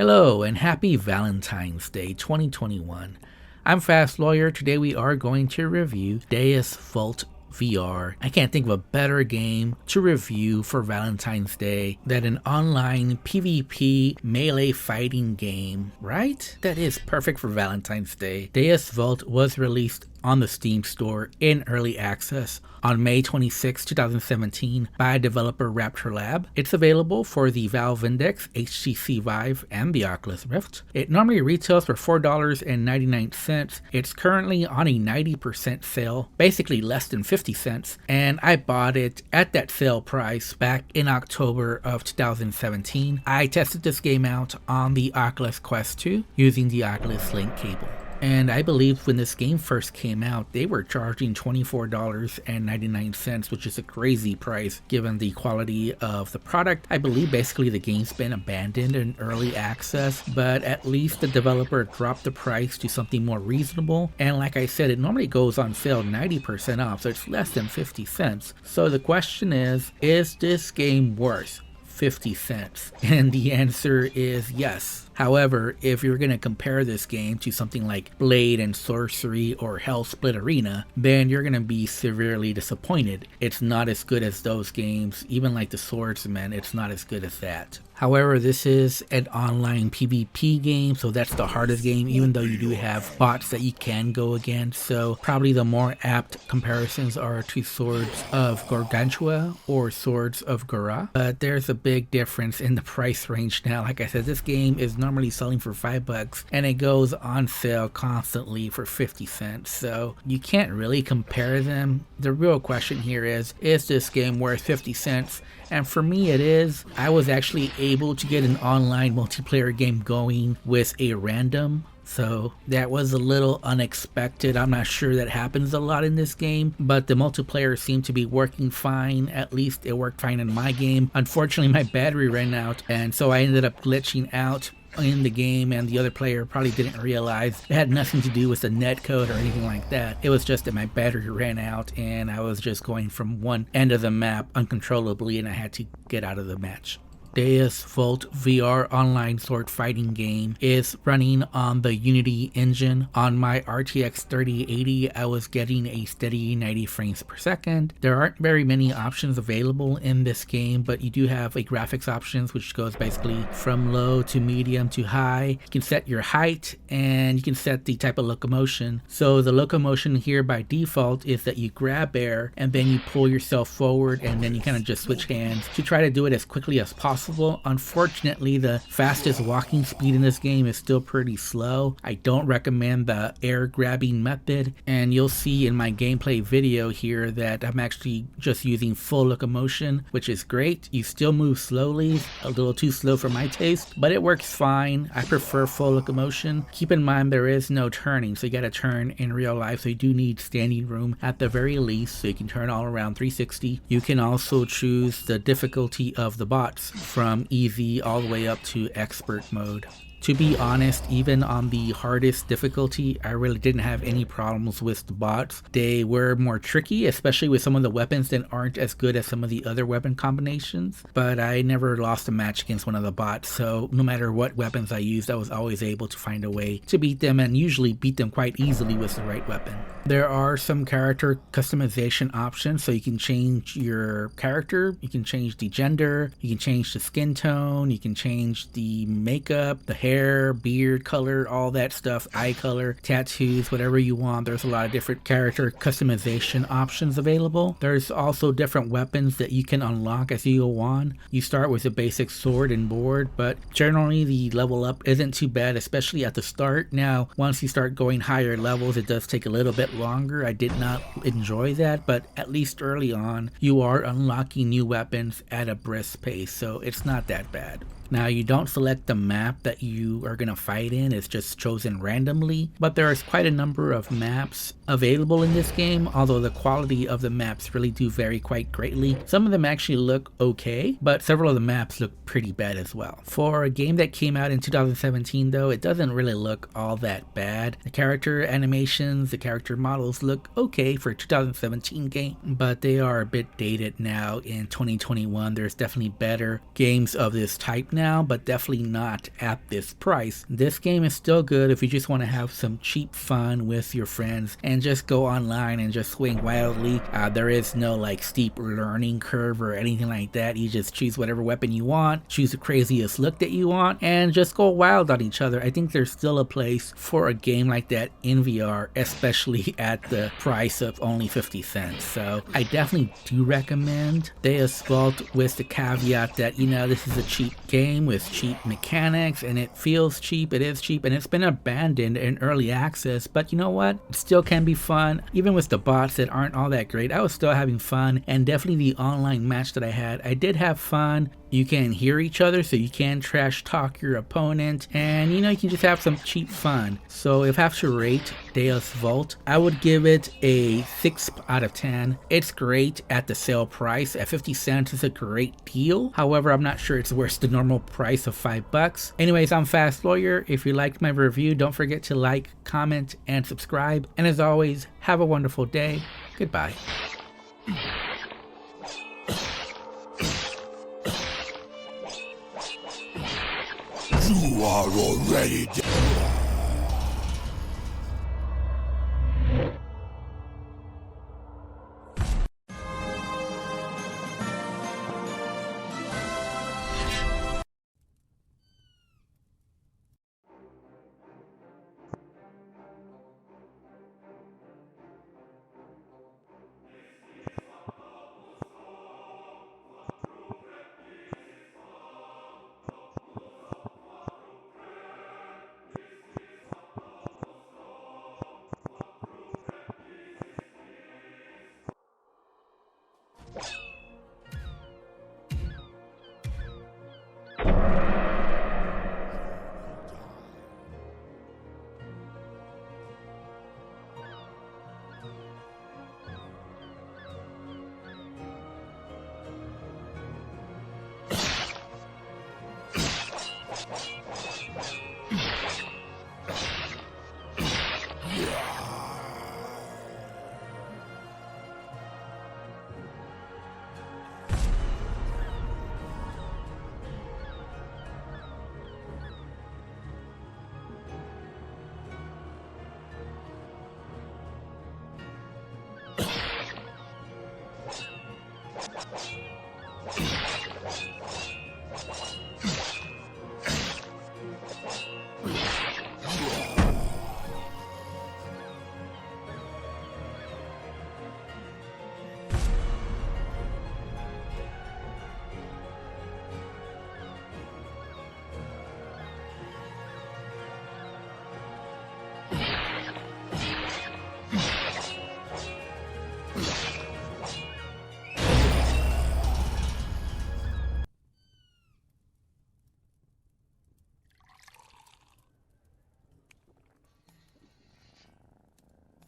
Hello and happy Valentine's Day 2021. I'm Fast Lawyer. Today we are going to review Deus Vult VR. I can't think of a better game to review for Valentine's Day than an online PvP melee fighting game, right? That is perfect for Valentine's Day. Deus Vult was released on the Steam store in early access on May 26, 2017 by developer Rapture Lab. It's available for the Valve Index, HTC Vive, and the Oculus Rift. It normally retails for $4.99. It's currently on a 90% sale, basically less than 50 cents, and I bought it at that sale price back in October of 2017. I tested this game out on the Oculus Quest 2 using the Oculus Link cable. And I believe when this game first came out, they were charging $24.99, which is a crazy price given the quality of the product. I believe basically the game's been abandoned in early access, but at least the developer dropped the price to something more reasonable. And like I said, it normally goes on sale 90% off, so it's less than 50 cents. So the question is this game worth 50 cents? And the answer is yes. However, if you're going to compare this game to something like Blade and Sorcery or Hell Split Arena, then you're going to be severely disappointed. It's not as good as those games. Even like the Swordsman, it's not as good as that. However, this is an online PvP game, so that's the hardest game, even though you do have bots that you can go against. So probably the more apt comparisons are to Swords of Gargantua or Swords of Gora. But there's a big difference in the price range now. Like I said, this game is normally selling for $5 and it goes on sale constantly for 50 cents. So you can't really compare them. The real question here is this game worth 50 cents? And for me it is. I was actually able to get an online multiplayer game going with a random. So that was a little unexpected. I'm not sure that happens a lot in this game, but the multiplayer seemed to be working fine. At least it worked fine in my game. Unfortunately, my battery ran out, and so I ended up glitching out in the game, and the other player probably didn't realize it had nothing to do with the netcode or anything like that. It was just that my battery ran out and I was just going from one end of the map uncontrollably and I had to get out of the match. Deus Vult VR online sword fighting game is running on the Unity engine. On my RTX 3080, I was getting a steady 90 frames per second. There aren't very many options available in this game, but you do have a graphics options, which goes basically from low to medium to high. You can set your height and you can set the type of locomotion. So the locomotion here by default is that you grab air and then you pull yourself forward and then you kind of just switch hands to try to do it as quickly as possible. Unfortunately, the fastest walking speed in this game is still pretty slow. I don't recommend the air grabbing method, and you'll see in my gameplay video here that I'm actually just using full locomotion, which is great. You still move slowly, a little too slow for my taste, but it works fine. I prefer full locomotion. Keep in mind there is no turning, so you gotta turn in real life, so you do need standing room at the very least, so you can turn all around 360. You can also choose the difficulty of the bots from easy all the way up to expert mode. To be honest, even on the hardest difficulty, I really didn't have any problems with the bots. They were more tricky, especially with some of the weapons that aren't as good as some of the other weapon combinations, but I never lost a match against one of the bots, so no matter what weapons I used, I was always able to find a way to beat them, and usually beat them quite easily with the right weapon. There are some character customization options, so you can change your character, you can change the gender, you can change the skin tone, you can change the makeup, the hair, beard color, all that stuff, eye color, tattoos, whatever you want. There's a lot of different character customization options available. There's also different weapons that you can unlock as you go on. You start with a basic sword and board, but generally the level up isn't too bad, especially at the start. Now, once you start going higher levels, it does take a little bit longer. I did not enjoy that, but at least early on, you are unlocking new weapons at a brisk pace, so it's not that bad. Now, you don't select the map that you are going to fight in, it's just chosen randomly, but there is quite a number of maps available in this game, although the quality of the maps really do vary quite greatly. Some of them actually look okay, but several of the maps look pretty bad as well. For a game that came out in 2017 though, it doesn't really look all that bad. The character animations, the character models look okay for a 2017 game, but they are a bit dated now in 2021. There's definitely better games of this type now, but definitely not at this price. This game is still good if you just want to have some cheap fun with your friends and just go online and just swing wildly. There is no like steep learning curve or anything like that. You just choose whatever weapon you want, choose the craziest look that you want, and just go wild on each other. I think there's still a place for a game like that in VR, especially at the price of only 50 cents. So I definitely do recommend Deus Vult, with the caveat that, you know, this is a cheap game with cheap mechanics, and it feels cheap, it is cheap, and it's been abandoned in early access, but you know what? It still can be fun. Even with the bots that aren't all that great, I was still having fun, and definitely the online match that I had, I did have fun. You can hear each other, so you can trash talk your opponent, and you know, you can just have some cheap fun. So if I have to rate Deus Vult, I would give it a 6 out of 10. It's great at the sale price. At 50 cents is a great deal. However, I'm not sure it's worth the normal price of $5. Anyways, I'm Fast Lawyer. If you liked my review, don't forget to like, comment, and subscribe. And as always, have a wonderful day. Goodbye. You are already dead.